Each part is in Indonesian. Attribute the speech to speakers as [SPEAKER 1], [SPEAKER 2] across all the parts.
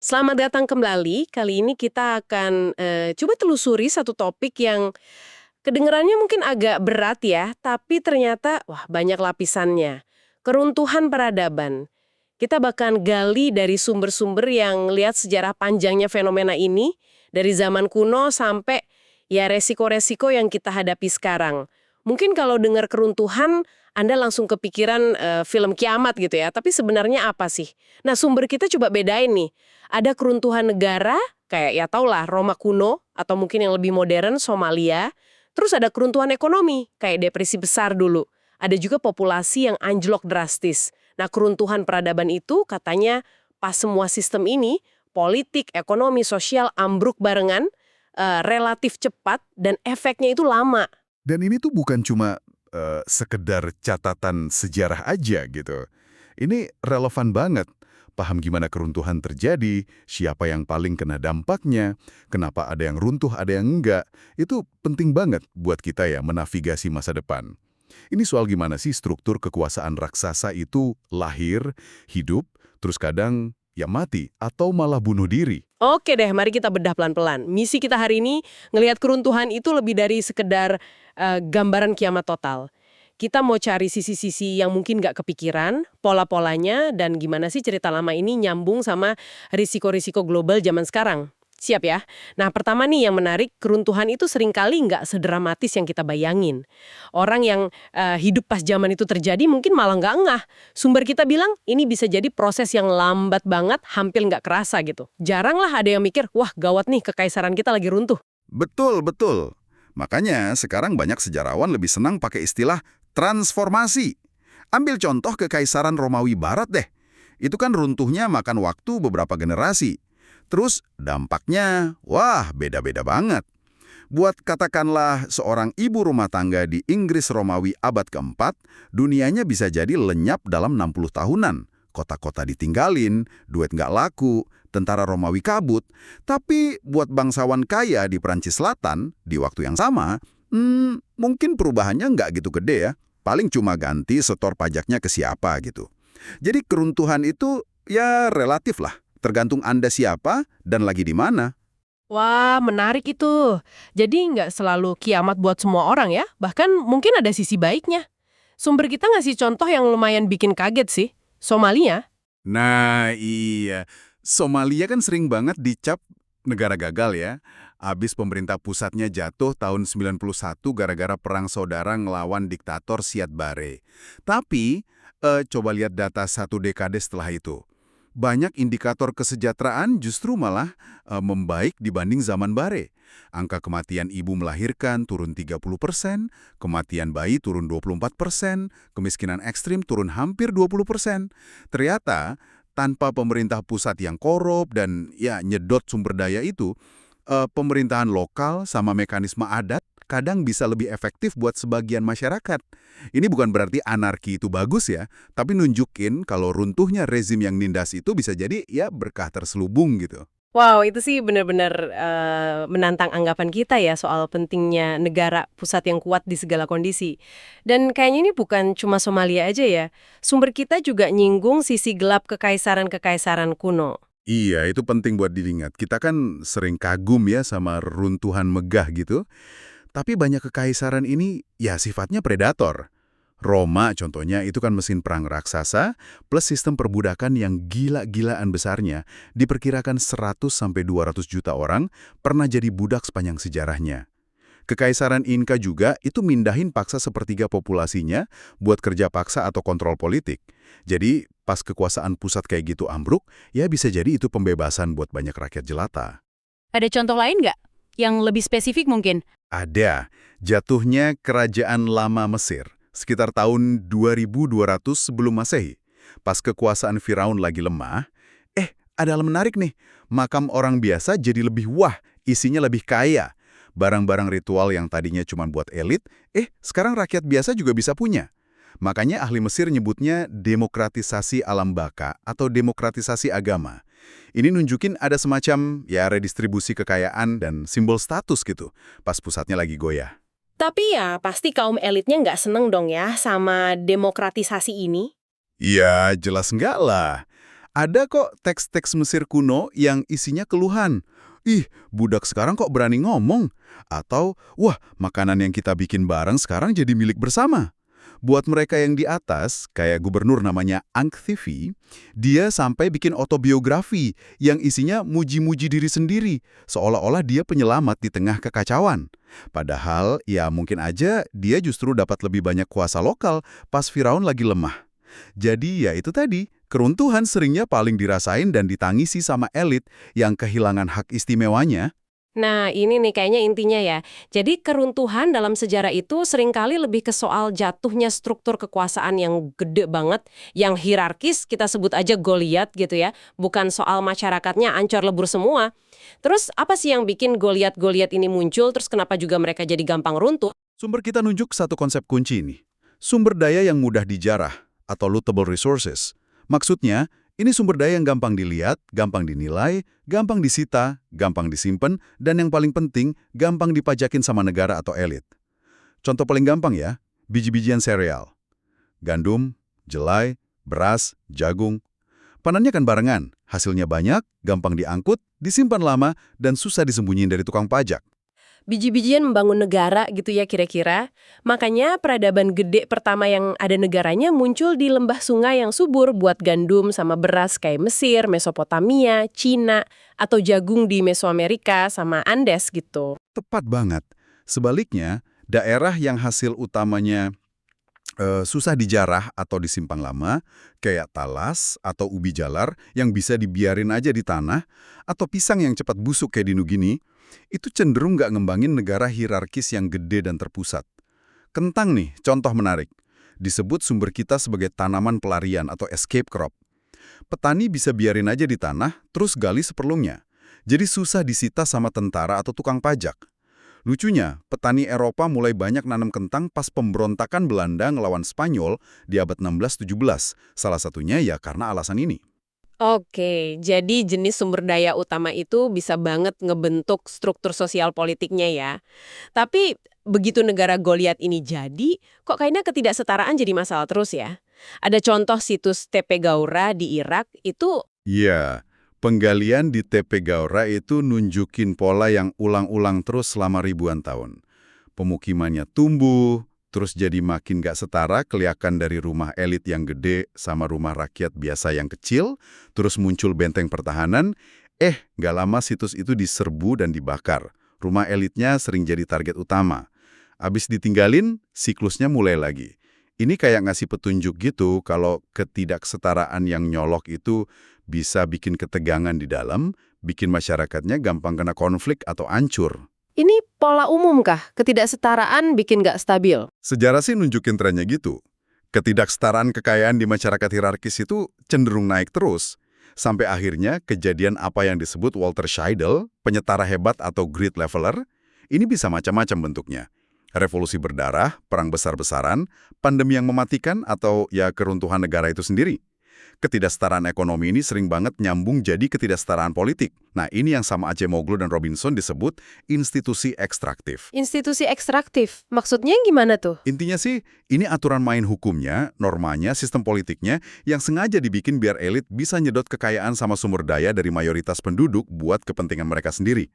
[SPEAKER 1] Selamat datang kembali. Kali ini kita akan coba telusuri satu topik yang kedengarannya mungkin agak berat ya, tapi ternyata wah banyak lapisannya. Keruntuhan peradaban. Kita bahkan gali dari sumber-sumber yang lihat sejarah panjangnya fenomena ini, dari zaman kuno sampai ya resiko-resiko yang kita hadapi sekarang. Mungkin kalau dengar keruntuhan, Anda langsung kepikiran film kiamat gitu ya, tapi sebenarnya apa sih? Nah, sumber kita coba bedain nih. Ada keruntuhan negara, kayak ya tau lah Roma kuno, atau mungkin yang lebih modern Somalia. Terus ada keruntuhan ekonomi, kayak depresi besar dulu. Ada juga populasi yang anjlok drastis. Nah, keruntuhan peradaban itu katanya pas semua sistem ini, politik, ekonomi, sosial ambruk barengan, relatif cepat, dan efeknya itu lama.
[SPEAKER 2] Dan ini tuh bukan cuma sekedar catatan sejarah aja gitu. Ini relevan banget. Paham gimana keruntuhan terjadi, siapa yang paling kena dampaknya, kenapa ada yang runtuh, ada yang enggak. Itu penting banget buat kita ya menavigasi masa depan. Ini soal gimana sih struktur kekuasaan raksasa itu lahir, hidup, terus kadang ya mati atau malah bunuh diri.
[SPEAKER 1] Oke deh, mari kita bedah pelan-pelan. Misi kita hari ini ngelihat keruntuhan itu lebih dari sekedar gambaran kiamat total. Kita mau cari sisi-sisi yang mungkin nggak kepikiran, pola-polanya, dan gimana sih cerita lama ini nyambung sama risiko-risiko global zaman sekarang. Siap ya? Nah, pertama nih yang menarik, keruntuhan itu seringkali nggak sedramatis yang kita bayangin. Orang yang hidup pas zaman itu terjadi mungkin malah nggak ngeh. Sumber kita bilang ini bisa jadi proses yang lambat banget, hampir nggak kerasa gitu. Jarang lah ada yang mikir, wah gawat nih kekaisaran kita lagi runtuh.
[SPEAKER 2] Betul, betul. Makanya sekarang banyak sejarawan lebih senang pakai istilah transformasi. Ambil contoh Kekaisaran Romawi Barat deh. Itu kan runtuhnya makan waktu beberapa generasi. Terus dampaknya, wah beda-beda banget. Buat katakanlah seorang ibu rumah tangga di Inggris Romawi abad keempat, dunianya bisa jadi lenyap dalam 60 tahunan. Kota-kota ditinggalin, duit nggak laku, tentara Romawi kabut. Tapi buat bangsawan kaya di Prancis Selatan, di waktu yang sama, mungkin perubahannya nggak gitu gede ya. Paling cuma ganti setor pajaknya ke siapa gitu. Jadi keruntuhan itu ya relatif lah. Tergantung Anda siapa dan lagi di mana.
[SPEAKER 1] Wah, menarik itu. Jadi nggak selalu kiamat buat semua orang ya, bahkan mungkin ada sisi baiknya. Sumber kita ngasih contoh yang lumayan bikin kaget sih. Somalia.
[SPEAKER 2] Nah iya, Somalia kan sering banget dicap negara gagal ya. Abis pemerintah pusatnya jatuh tahun 91 gara-gara perang saudara ngelawan diktator Siad Barre. Tapi, coba lihat data satu dekade setelah itu. Banyak indikator kesejahteraan justru malah membaik dibanding zaman Barre. Angka kematian ibu melahirkan turun 30%, kematian bayi turun 24%, kemiskinan ekstrim turun hampir 20%. Ternyata, tanpa pemerintah pusat yang korup dan ya nyedot sumber daya itu, pemerintahan lokal sama mekanisme adat kadang bisa lebih efektif buat sebagian masyarakat. Ini bukan berarti anarki itu bagus ya, tapi nunjukin kalau runtuhnya rezim yang nindas itu bisa jadi ya berkah terselubung gitu.
[SPEAKER 1] Wow, itu sih benar-benar menantang anggapan kita ya soal pentingnya negara pusat yang kuat di segala kondisi. Dan kayaknya ini bukan cuma Somalia aja ya. Sumber kita juga nyinggung sisi gelap kekaisaran-kekaisaran kuno.
[SPEAKER 2] Iya, itu penting buat diingat. Kita kan sering kagum ya sama runtuhan megah gitu, tapi banyak kekaisaran ini ya sifatnya predator. Roma contohnya itu kan mesin perang raksasa plus sistem perbudakan yang gila-gilaan besarnya. Diperkirakan 100-200 juta orang pernah jadi budak sepanjang sejarahnya. Kekaisaran Inka juga itu mindahin paksa sepertiga populasinya buat kerja paksa atau kontrol politik. Jadi pas kekuasaan pusat kayak gitu ambruk, ya bisa jadi itu pembebasan buat banyak rakyat jelata.
[SPEAKER 3] Ada contoh lain nggak? Yang lebih spesifik mungkin?
[SPEAKER 2] Ada, jatuhnya Kerajaan Lama Mesir. Sekitar tahun 2200 sebelum Masehi. Pas kekuasaan Firaun lagi lemah, ada hal menarik nih. Makam orang biasa jadi lebih wah, isinya lebih kaya. Barang-barang ritual yang tadinya cuma buat elit, sekarang rakyat biasa juga bisa punya. Makanya ahli Mesir nyebutnya demokratisasi alam baka atau demokratisasi agama. Ini nunjukin ada semacam ya redistribusi kekayaan dan simbol status gitu, pas pusatnya lagi goyah.
[SPEAKER 1] Tapi ya pasti kaum elitnya nggak seneng dong ya sama demokratisasi ini.
[SPEAKER 2] Iya, jelas enggak lah. Ada kok teks-teks Mesir kuno yang isinya keluhan. Ih, budak sekarang kok berani ngomong? Atau, wah, makanan yang kita bikin bareng sekarang jadi milik bersama. Buat mereka yang di atas, kayak gubernur namanya Anktivi, dia sampai bikin autobiografi yang isinya muji-muji diri sendiri, seolah-olah dia penyelamat di tengah kekacauan. Padahal, ya mungkin aja dia justru dapat lebih banyak kuasa lokal pas Firaun lagi lemah. Jadi ya itu tadi, keruntuhan seringnya paling dirasain dan ditangisi sama elit yang kehilangan hak istimewanya.
[SPEAKER 1] Nah, ini nih kayaknya intinya ya. Jadi keruntuhan dalam sejarah itu seringkali lebih ke soal jatuhnya struktur kekuasaan yang gede banget, yang hierarkis, kita sebut aja Goliat gitu ya. Bukan soal masyarakatnya ancur lebur semua. Terus apa sih yang bikin Goliat-Goliat ini muncul, terus kenapa juga mereka jadi gampang runtuh?
[SPEAKER 2] Sumber kita nunjuk satu konsep kunci ini. Sumber daya yang mudah dijarah, atau lootable resources. Maksudnya, ini sumber daya yang gampang dilihat, gampang dinilai, gampang disita, gampang disimpan, dan yang paling penting, gampang dipajakin sama negara atau elit. Contoh paling gampang ya, biji-bijian sereal. Gandum, jelai, beras, jagung. Panennya kan barengan, hasilnya banyak, gampang diangkut, disimpan lama, dan susah disembunyiin dari tukang pajak.
[SPEAKER 1] Biji-bijian membangun negara gitu ya kira-kira. Makanya peradaban gede pertama yang ada negaranya muncul di lembah sungai yang subur buat gandum sama beras kayak Mesir, Mesopotamia, Cina, atau jagung di Mesoamerika sama Andes gitu.
[SPEAKER 2] Tepat banget. Sebaliknya, daerah yang hasil utamanya susah dijarah atau disimpan lama, kayak talas atau ubi jalar yang bisa dibiarin aja di tanah, atau pisang yang cepat busuk kayak di Nugini, itu cenderung nggak ngembangin negara hierarkis yang gede dan terpusat. Kentang nih, contoh menarik. Disebut sumber kita sebagai tanaman pelarian atau escape crop. Petani bisa biarin aja di tanah, terus gali seperlunya. Jadi susah disita sama tentara atau tukang pajak. Lucunya, petani Eropa mulai banyak nanam kentang pas pemberontakan Belanda ngelawan Spanyol di abad 16-17. Salah satunya ya karena alasan ini.
[SPEAKER 1] Oke, jadi jenis sumber daya utama itu bisa banget ngebentuk struktur sosial politiknya ya. Tapi begitu negara Goliat ini jadi, kok kayaknya ketidaksetaraan jadi masalah terus ya? Ada contoh situs TP Gaura di Irak itu.
[SPEAKER 2] Iya, penggalian di TP Gaura itu nunjukin pola yang ulang-ulang terus selama ribuan tahun. Pemukimannya tumbuh, terus jadi makin gak setara, kelihatan dari rumah elit yang gede sama rumah rakyat biasa yang kecil, terus muncul benteng pertahanan, gak lama situs itu diserbu dan dibakar. Rumah elitnya sering jadi target utama. Abis ditinggalin, siklusnya mulai lagi. Ini kayak ngasih petunjuk gitu kalau ketidaksetaraan yang nyolok itu bisa bikin ketegangan di dalam, bikin masyarakatnya gampang kena konflik atau hancur.
[SPEAKER 1] Ini pola umum kah? Ketidaksetaraan bikin nggak stabil?
[SPEAKER 2] Sejarah sih nunjukin trennya gitu. Ketidaksetaraan kekayaan di masyarakat hierarkis itu cenderung naik terus. Sampai akhirnya kejadian apa yang disebut Walter Scheidel, penyetara hebat atau great leveler, ini bisa macam-macam bentuknya. Revolusi berdarah, perang besar-besaran, pandemi yang mematikan, atau ya keruntuhan negara itu sendiri. Ketidaksetaraan ekonomi ini sering banget nyambung jadi ketidaksetaraan politik. Nah, ini yang sama Acemoglu dan Robinson disebut institusi ekstraktif.
[SPEAKER 1] Institusi ekstraktif, maksudnya gimana tuh?
[SPEAKER 2] Intinya sih, ini aturan main hukumnya, normanya, sistem politiknya yang sengaja dibikin biar elit bisa nyedot kekayaan sama sumber daya dari mayoritas penduduk buat kepentingan mereka sendiri.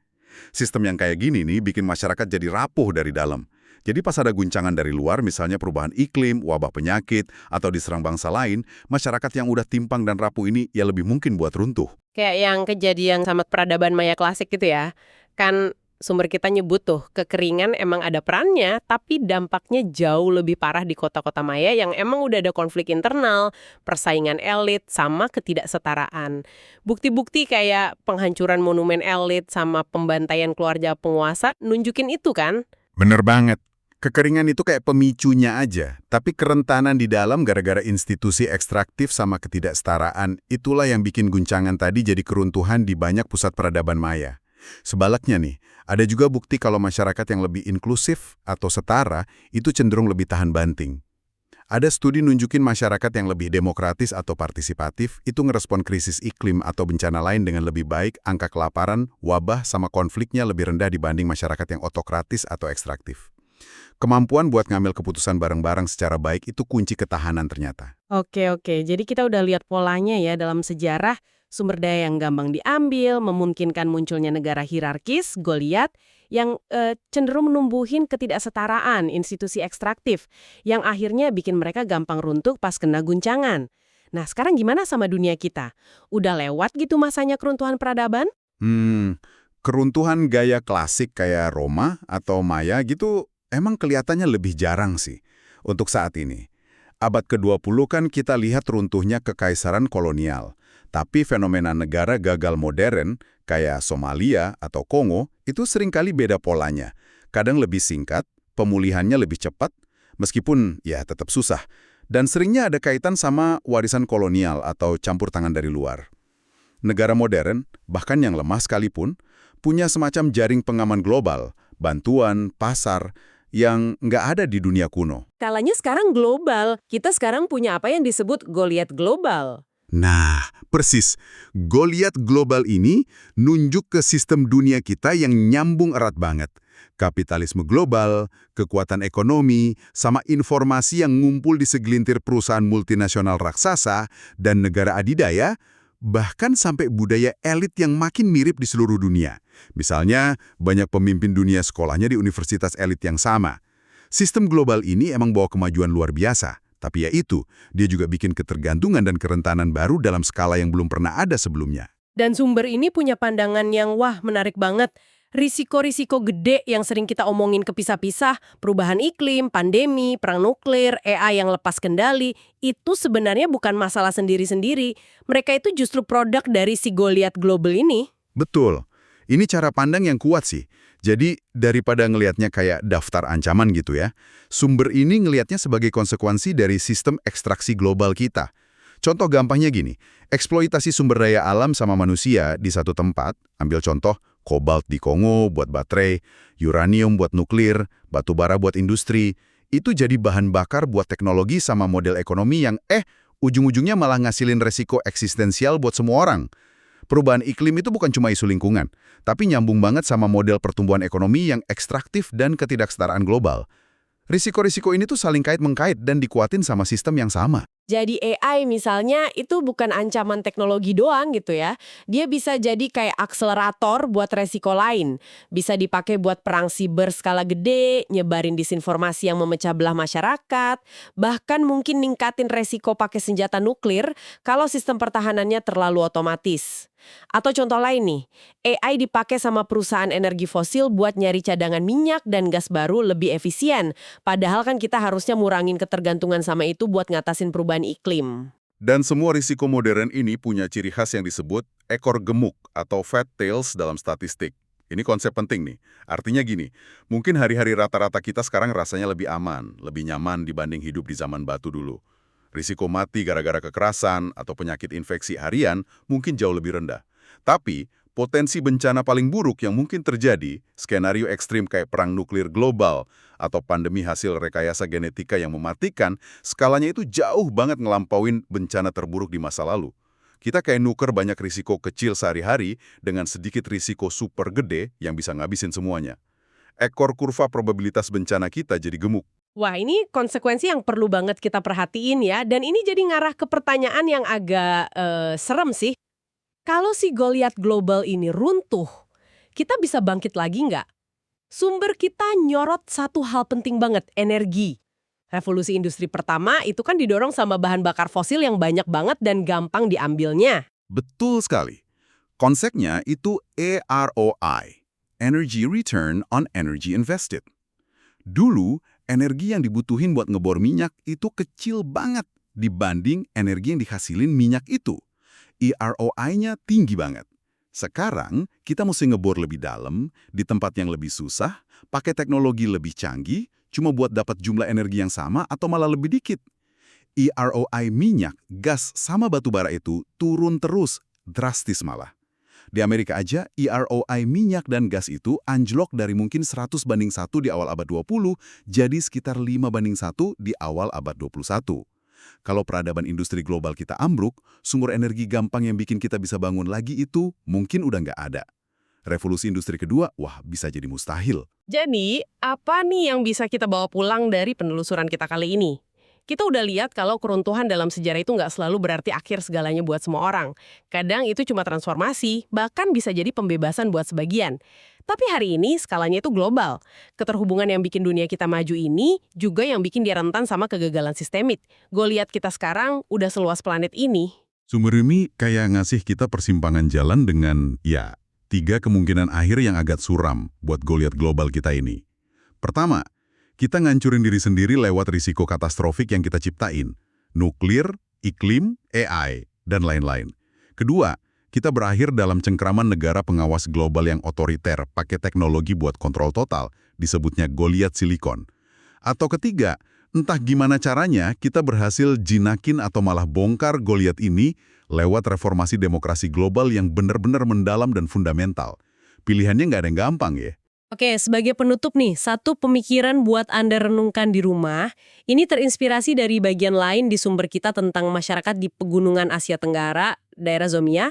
[SPEAKER 2] Sistem yang kayak gini nih bikin masyarakat jadi rapuh dari dalam. Jadi pas ada guncangan dari luar, misalnya perubahan iklim, wabah penyakit, atau diserang bangsa lain, masyarakat yang udah timpang dan rapuh ini ya lebih mungkin buat runtuh.
[SPEAKER 1] Kayak yang kejadian sama peradaban Maya klasik gitu ya. Kan sumber kita nyebut tuh, kekeringan emang ada perannya, tapi dampaknya jauh lebih parah di kota-kota Maya yang emang udah ada konflik internal, persaingan elit, sama ketidaksetaraan. Bukti-bukti kayak penghancuran monumen elit sama pembantaian keluarga penguasa nunjukin itu kan?
[SPEAKER 2] Bener banget. Kekeringan itu kayak pemicunya aja, tapi kerentanan di dalam gara-gara institusi ekstraktif sama ketidaksetaraan, itulah yang bikin guncangan tadi jadi keruntuhan di banyak pusat peradaban Maya. Sebaliknya nih, ada juga bukti kalau masyarakat yang lebih inklusif atau setara itu cenderung lebih tahan banting. Ada studi nunjukin masyarakat yang lebih demokratis atau partisipatif itu ngerespon krisis iklim atau bencana lain dengan lebih baik, angka kelaparan, wabah, sama konfliknya lebih rendah dibanding masyarakat yang otokratis atau ekstraktif. Kemampuan buat ngambil keputusan bareng-bareng secara baik itu kunci ketahanan ternyata.
[SPEAKER 1] Oke. Jadi kita udah lihat polanya ya dalam sejarah, sumber daya yang gampang diambil, memungkinkan munculnya negara hierarkis, Goliat, yang cenderung menumbuhin ketidaksetaraan, institusi ekstraktif, yang akhirnya bikin mereka gampang runtuh pas kena guncangan. Nah, sekarang gimana sama dunia kita? Udah lewat gitu masanya keruntuhan peradaban?
[SPEAKER 2] Keruntuhan gaya klasik kayak Roma atau Maya gitu emang kelihatannya lebih jarang sih untuk saat ini. Abad ke-20 kan kita lihat runtuhnya kekaisaran kolonial. Tapi fenomena negara gagal modern kayak Somalia atau Kongo itu seringkali beda polanya. Kadang lebih singkat, pemulihannya lebih cepat, meskipun ya tetap susah. Dan seringnya ada kaitan sama warisan kolonial atau campur tangan dari luar. Negara modern, bahkan yang lemah sekalipun, punya semacam jaring pengaman global, bantuan, pasar, yang nggak ada di dunia kuno.
[SPEAKER 1] Skalanya sekarang global. Kita sekarang punya apa yang disebut Goliat global.
[SPEAKER 2] Nah, persis. Goliat global ini nunjuk ke sistem dunia kita yang nyambung erat banget. Kapitalisme global, kekuatan ekonomi, sama informasi yang ngumpul di segelintir perusahaan multinasional raksasa dan negara adidaya, bahkan sampai budaya elit yang makin mirip di seluruh dunia. Misalnya, banyak pemimpin dunia sekolahnya di universitas elit yang sama. Sistem global ini emang bawa kemajuan luar biasa. Tapi ya itu, dia juga bikin ketergantungan dan kerentanan baru dalam skala yang belum pernah ada sebelumnya.
[SPEAKER 1] Dan sumber ini punya pandangan yang menarik banget. Risiko-risiko gede yang sering kita omongin kepisah-pisah, perubahan iklim, pandemi, perang nuklir, AI yang lepas kendali, itu sebenarnya bukan masalah sendiri-sendiri. Mereka itu justru produk dari si Goliat global ini.
[SPEAKER 2] Betul. Ini cara pandang yang kuat sih. Jadi, daripada ngelihatnya kayak daftar ancaman gitu ya, sumber ini ngelihatnya sebagai konsekuensi dari sistem ekstraksi global kita. Contoh gampangnya gini, eksploitasi sumber daya alam sama manusia di satu tempat, ambil contoh kobalt di Kongo buat baterai, uranium buat nuklir, batu bara buat industri, itu jadi bahan bakar buat teknologi sama model ekonomi yang ujung-ujungnya malah ngasilin resiko eksistensial buat semua orang. Perubahan iklim itu bukan cuma isu lingkungan, tapi nyambung banget sama model pertumbuhan ekonomi yang ekstraktif dan ketidaksetaraan global. Risiko-risiko ini tuh saling kait-mengkait dan dikuatin sama sistem yang sama.
[SPEAKER 1] Jadi AI misalnya itu bukan ancaman teknologi doang gitu ya. Dia bisa jadi kayak akselerator buat resiko lain. Bisa dipakai buat perang siber skala gede, nyebarin disinformasi yang memecah belah masyarakat, bahkan mungkin ningkatin resiko pakai senjata nuklir kalau sistem pertahanannya terlalu otomatis. Atau contoh lain nih, AI dipakai sama perusahaan energi fosil buat nyari cadangan minyak dan gas baru lebih efisien. Padahal kan kita harusnya ngurangin ketergantungan sama itu buat ngatasin perubahan iklim.
[SPEAKER 2] Dan semua risiko modern ini punya ciri khas yang disebut ekor gemuk atau fat tails dalam statistik. Ini konsep penting nih. Artinya gini, mungkin hari-hari rata-rata kita sekarang rasanya lebih aman, lebih nyaman dibanding hidup di zaman batu dulu. Risiko mati gara-gara kekerasan atau penyakit infeksi harian mungkin jauh lebih rendah. Tapi, potensi bencana paling buruk yang mungkin terjadi, skenario ekstrim kayak perang nuklir global atau pandemi hasil rekayasa genetika yang mematikan, skalanya itu jauh banget ngelampauin bencana terburuk di masa lalu. Kita kayak nuker banyak risiko kecil sehari-hari dengan sedikit risiko super gede yang bisa ngabisin semuanya. Ekor kurva probabilitas bencana kita jadi gemuk.
[SPEAKER 1] Wah, ini konsekuensi yang perlu banget kita perhatiin ya. Dan ini jadi ngarah ke pertanyaan yang agak serem sih. Kalau si Goliat global ini runtuh, kita bisa bangkit lagi nggak? Sumber kita nyorot satu hal penting banget, energi. Revolusi industri pertama itu kan didorong sama bahan bakar fosil yang banyak banget dan gampang diambilnya.
[SPEAKER 2] Betul sekali. Konsepnya itu EROI, Energy Return on Energy Invested. Dulu, energi yang dibutuhin buat ngebor minyak itu kecil banget dibanding energi yang dihasilin minyak itu. EROI-nya tinggi banget. Sekarang, kita mesti ngebor lebih dalam, di tempat yang lebih susah, pakai teknologi lebih canggih, cuma buat dapat jumlah energi yang sama atau malah lebih dikit. EROI minyak, gas, sama batu bara itu turun terus, drastis malah. Di Amerika aja, EROI minyak dan gas itu anjlok dari mungkin 100:1 di awal abad 20, jadi sekitar 5:1 di awal abad 21. Kalau peradaban industri global kita ambruk, sumber energi gampang yang bikin kita bisa bangun lagi itu mungkin udah nggak ada. Revolusi industri kedua, wah bisa jadi mustahil.
[SPEAKER 1] Jadi, apa nih yang bisa kita bawa pulang dari penelusuran kita kali ini? Kita udah lihat kalau keruntuhan dalam sejarah itu nggak selalu berarti akhir segalanya buat semua orang. Kadang itu cuma transformasi, bahkan bisa jadi pembebasan buat sebagian. Tapi hari ini skalanya itu global. Keterhubungan yang bikin dunia kita maju ini juga yang bikin dia rentan sama kegagalan sistemik. Gue lihat kita sekarang udah seluas planet ini.
[SPEAKER 2] Sumber ini kayak ngasih kita persimpangan jalan dengan, ya, 3 kemungkinan akhir yang agak suram buat Goliat global kita ini. Pertama, kita ngancurin diri sendiri lewat risiko katastrofik yang kita ciptain. Nuklir, iklim, AI, dan lain-lain. Kedua, kita berakhir dalam cengkraman negara pengawas global yang otoriter pakai teknologi buat kontrol total, disebutnya Goliat Silikon. Atau ketiga, entah gimana caranya kita berhasil jinakin atau malah bongkar Goliat ini lewat reformasi demokrasi global yang benar-benar mendalam dan fundamental. Pilihannya nggak ada yang gampang ya.
[SPEAKER 1] Oke, sebagai penutup nih, satu pemikiran buat Anda renungkan di rumah, ini terinspirasi dari bagian lain di sumber kita tentang masyarakat di pegunungan Asia Tenggara, daerah Zomia.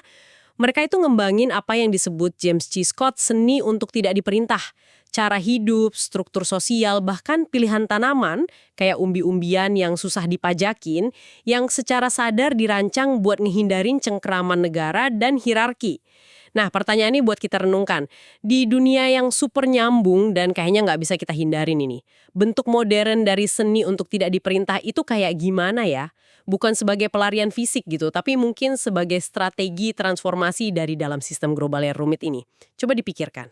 [SPEAKER 1] Mereka itu ngembangin apa yang disebut James C. Scott seni untuk tidak diperintah. Cara hidup, struktur sosial, bahkan pilihan tanaman, kayak umbi-umbian yang susah dipajakin, yang secara sadar dirancang buat ngehindarin cengkeraman negara dan hierarki. Nah, pertanyaan ini buat kita renungkan. Di dunia yang super nyambung dan kayaknya nggak bisa kita hindarin ini, bentuk modern dari seni untuk tidak diperintah itu kayak gimana ya? Bukan sebagai pelarian fisik gitu, tapi mungkin sebagai strategi transformasi dari dalam sistem global yang rumit ini. Coba dipikirkan.